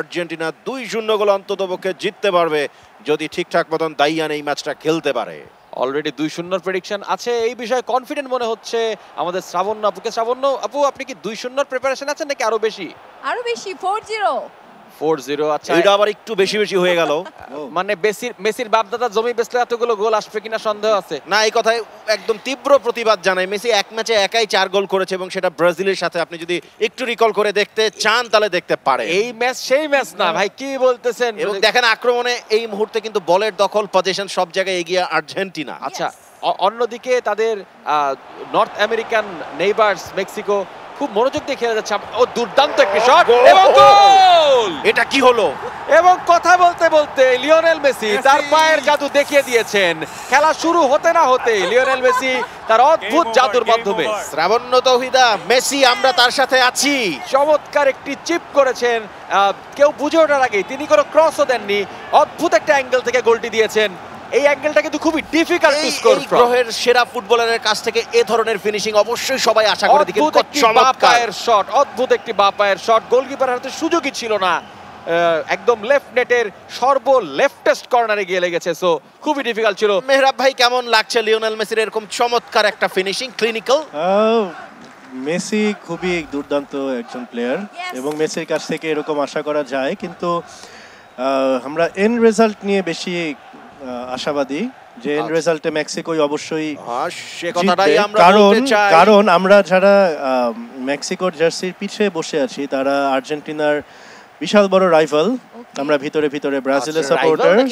Argentina 2-0 গোল অন্ততপক্ষে জিততে পারবে যদি ঠিকঠাক মতন দাইয়ান এই ম্যাচটা খেলতে পারে। অলরেডি 2-0 প্রেডিকশন আছে, এই বিষয়ে কনফিডেন্ট মনে হচ্ছে আমাদের শ্রাবণ্য আপুকে। শ্রাবণ্য আপু, আপনি কি 2-0 প্রিপারেশন আছেন নাকি আরো বেশি? আরো বেশি, 4-0। আচ্ছা, এটা আবার একটু বেশি বেশি হয়ে গেল। মানে মেসির বাপদাদা জমি বেচলে এতগুলো গোল আসবে কিনা সন্দেহ আছে। না, এই কথায় একদম তীব্র প্রতিবাদ জানাই। মেসি এক ম্যাচে একাই 4 গোল করেছে এবং সেটা ব্রাজিলের সাথে। আপনি যদি একটু রিকল করে দেখতে চান তাহলে দেখতে পারেন। এই ম্যাচ সেই ম্যাচ না ভাই, কি বলতেছেন? এবং দেখেন আক্রমণে এই মুহূর্তে কিন্তু বলের দখল, পজিশন সব জায়গায় এগিয়ে আর্জেন্টিনা। আচ্ছা, অন্যদিকে তাদের নর্থ আমেরিকান নেইবার্স মেক্সিকো খুব মনোযোগ দিয়ে খেলে যাচ্ছে। ও দুর্দান্ত একটি শট এবং গোল! এটা কি হলো? এবং কথা বলতে বলতে লিওনেল মেসি তার পায়ের জাদু দেখিয়ে দিয়েছেন। খেলা শুরু হতে না হতে লিওনেল মেসি তার অদ্ভুত জাদুর মাধ্যমে। শ্রাবণ্য তৌহিদা, মেসি আমরা তার সাথে আছি। চমৎকার একটি চিপ করেছেন, কেউ বুঝে ওঠার আগেই তিনি কোনো ক্রসও দেননি। অদ্ভুত একটা অ্যাঙ্গেল থেকে গোলটি দিয়েছেন। এই অ্যাঙ্গেলটা কিন্তু খুবই ডিফিকাল্ট টু স্কোর ফ্রম। গ্রহের সেরা ফুটবলারের কাছ থেকে এ ধরনের ফিনিশিং অবশ্যই সবাই আশা করে। দেখেন কত চমৎকার শট, অদ্ভুত একটি বাঁ পায়ের শট। গোলকিপার হাতে সুযোগই ছিল না, একদম লেফট নেটের সর্ব লেফটেস্ট কর্নারে গিয়ে লেগেছে। সো খুবই ডিফিকাল্ট ছিল। মেহরাব ভাই, কেমন লাগছে লিওনেল মেসির এরকম চমৎকার একটা ফিনিশিং, ক্লিনিক্যাল? মেসি খুবই দুর্দান্ত একজন প্লেয়ার এবং মেসির কাছ থেকে এরকম আশা করা যায়, কিন্তু আমরা এন্ড রেজাল্ট নিয়ে বেশি আশাবাদী যে এন্ড রেজাল্টে মেক্সিকোই অবশ্যই কারণ আমরা যারা মেক্সিকোর জার্সির পিছে বসে আছি তারা আর্জেন্টিনার বিশাল বড় রাইভাল। আমরা ভিতরে ভিতরে ব্রাজিলের supporters,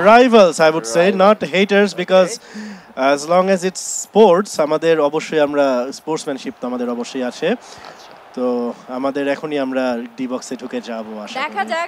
rivals I would say, not haters, because as long as it's sports আমাদের অবশ্যই আমরা স্পোর্টসম্যানশিপ তো আমাদের অবশ্যই আছে। তো আমাদের এখনই আমরা ডি বক্সে ঢুকে যাবো, আশা দেখা যাক